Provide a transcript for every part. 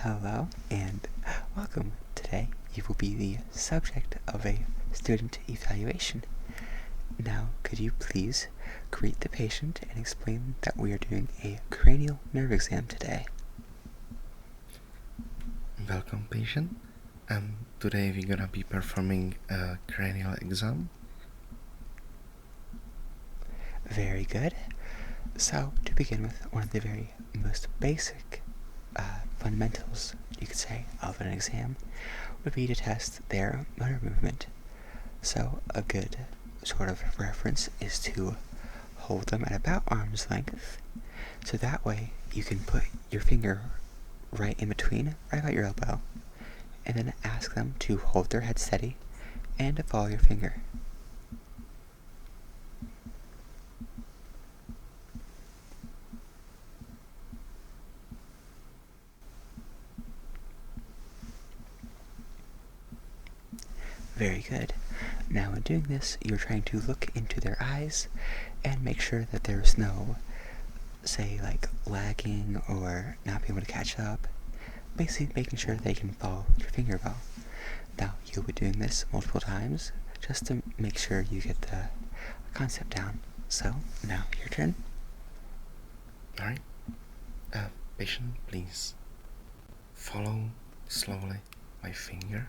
Hello and welcome. Today you will be the subject of a student evaluation. Now, could you please greet the patient and explain that we are doing a cranial nerve exam today? Welcome, patient. Today we're gonna be performing a cranial exam. Very good. So, to begin with, one of the very most basic fundamentals, you could say, of an exam would be to test their motor movement. So, a good sort of reference is to hold them at about arm's length, so that way you can put your finger right in between, right about your elbow, and then ask them to hold their head steady and to follow your finger. Very good. Now in doing this, you're trying to look into their eyes and make sure that there's no, say, like lagging or not being able to catch up. Basically making sure they can follow your finger well. Now you'll be doing this multiple times just to make sure you get the concept down. So now your turn. Alright. Patient, please follow slowly my finger.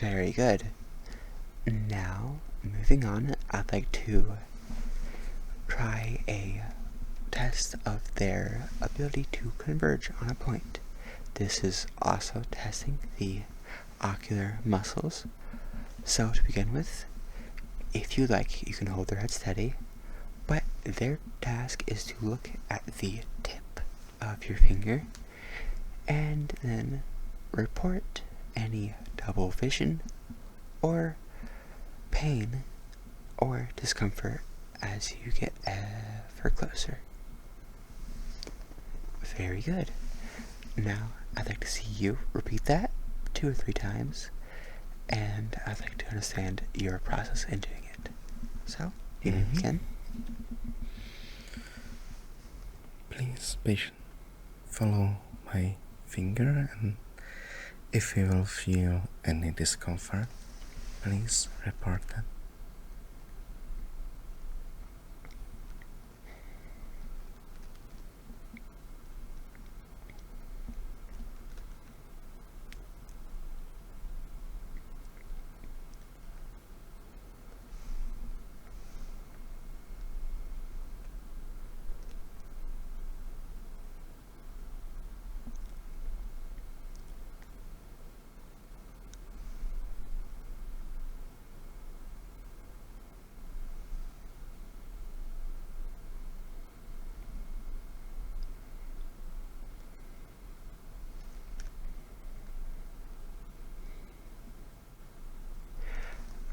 Very good. Now, moving on, I'd like to try a test of their ability to converge on a point. This is also testing the ocular muscles. So to begin with, if you like, you can hold their head steady, but their task is to look at the tip of your finger and then report any double vision or pain or discomfort as you get ever closer. Very good. Now, I'd like to see you repeat that 2 or 3 times, and I'd like to understand your process in doing it. So, you may begin. Please, patient, follow my finger, and if you will feel any discomfort, please report that.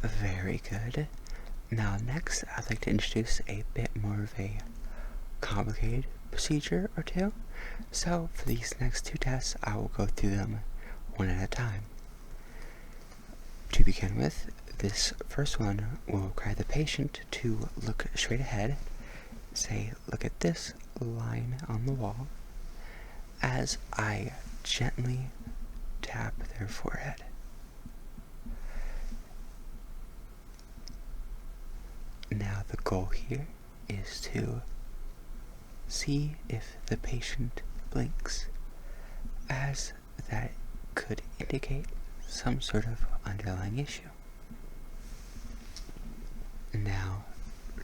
Very good. Now next, I'd like to introduce a bit more of a complicated procedure or two. So for these next 2 tests, I will go through them one at a time. To begin with, this first one will require the patient to look straight ahead, say, look at this line on the wall, as I gently tap their forehead. Now the goal here is to see if the patient blinks, as that could indicate some sort of underlying issue. Now,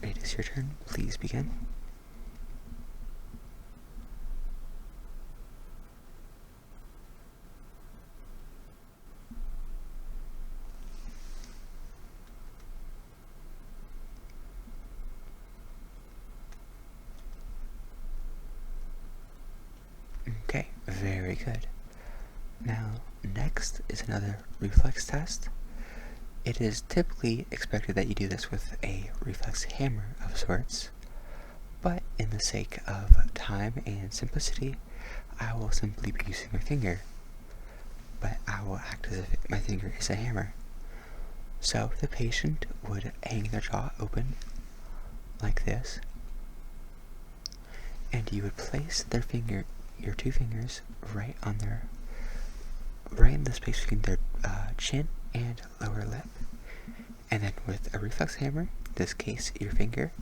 it is your turn. Please begin. Okay, very good. Now, next is another reflex test. It is typically expected that you do this with a reflex hammer of sorts, but in the sake of time and simplicity, I will simply be using my finger, but I will act as if my finger is a hammer. So the patient would hang their jaw open like this, and you would place their finger, your 2 fingers, right in the space between their chin and lower lip. And then with a reflex hammer, in this case your finger,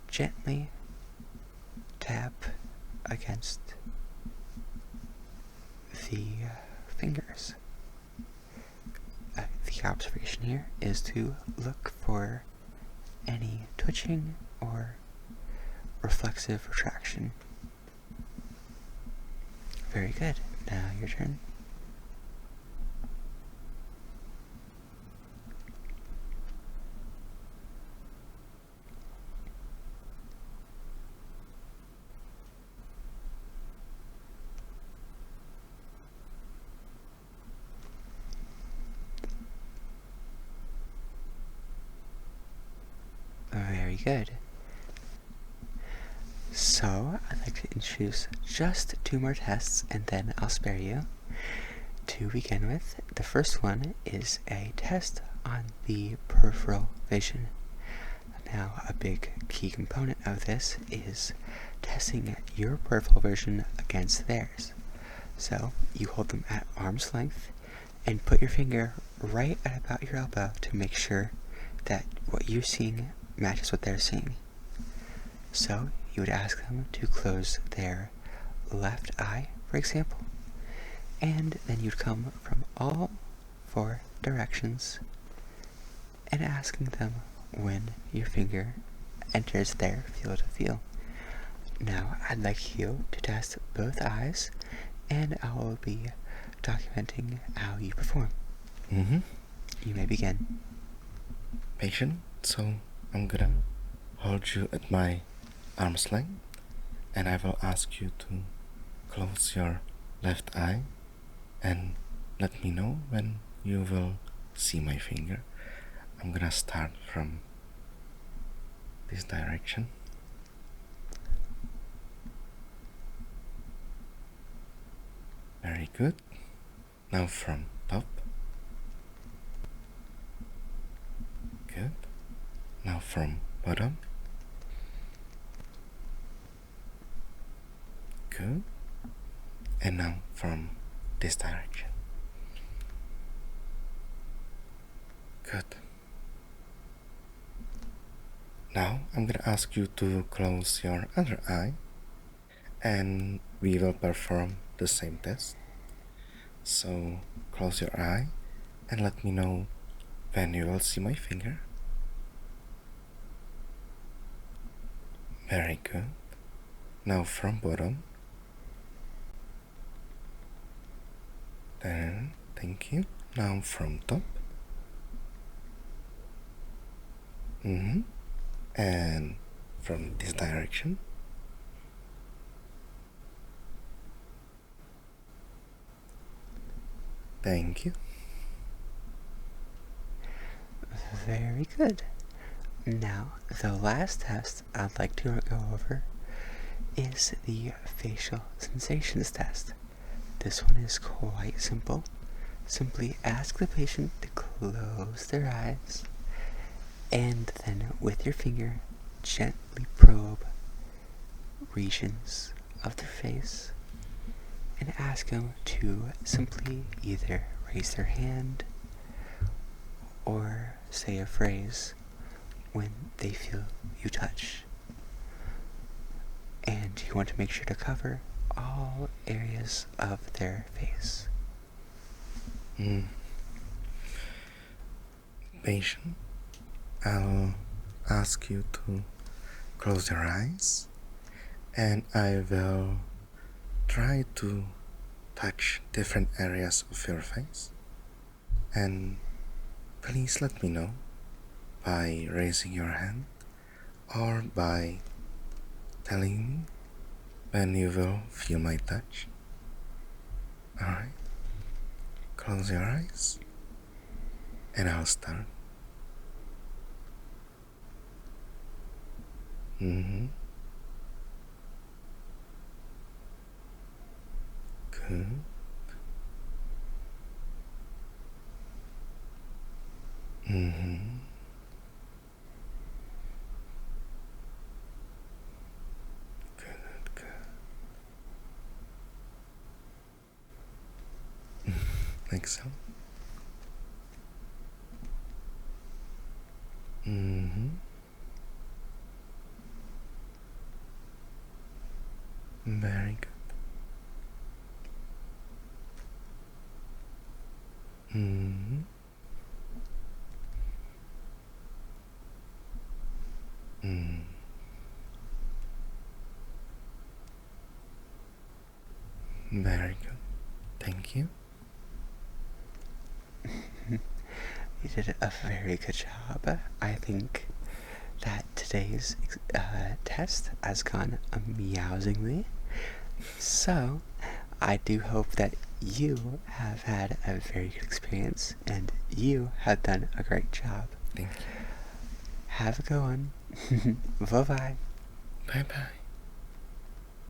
gently tap against the fingers. The observation here is to look for any twitching or reflexive retraction. Very good. Now your turn. Very good. So, I'd like to introduce just 2 more tests and then I'll spare you. To begin with, the first one is a test on the peripheral vision. Now, a big key component of this is testing your peripheral vision against theirs. So, you hold them at arm's length and put your finger right at about your elbow to make sure that what you're seeing matches what they're seeing. So, you would ask them to close their left eye, for example, and then you'd come from all 4 directions and asking them when your finger enters their field of view. Now, I'd like you to test both eyes, and I will be documenting how you perform. You may begin. Patient, so I'm gonna hold you at my arm's length, and I will ask you to close your left eye and let me know when you will see my finger. I'm gonna start from this direction. Very good. Now from top. Good. Now from bottom. Good. And now from this direction. Good. Now I'm gonna ask you to close your other eye and we will perform the same test. So close your eye and let me know when you will see my finger. Very good. Now from bottom. Then, thank you. Now from top. And from this direction. Thank you. Very good. Now, the last test I'd like to go over is the facial sensations test. This one is quite simple. Simply ask the patient to close their eyes and then with your finger gently probe regions of their face and ask them to simply either raise their hand or say a phrase when they feel you touch. And you want to make sure to cover all areas of their face. Patient, I'll ask you to close your eyes and I will try to touch different areas of your face, and please let me know by raising your hand or by telling me when you will feel my touch. Alright, close your eyes and I'll start. Good. Good. Like so. Very good. Very good. Thank you. You did a very good job. I think that today's test has gone meowsingly. So, I do hope that you have had a very good experience and you have done a great job. Thank you. Have a good one. Bye-bye. Bye-bye.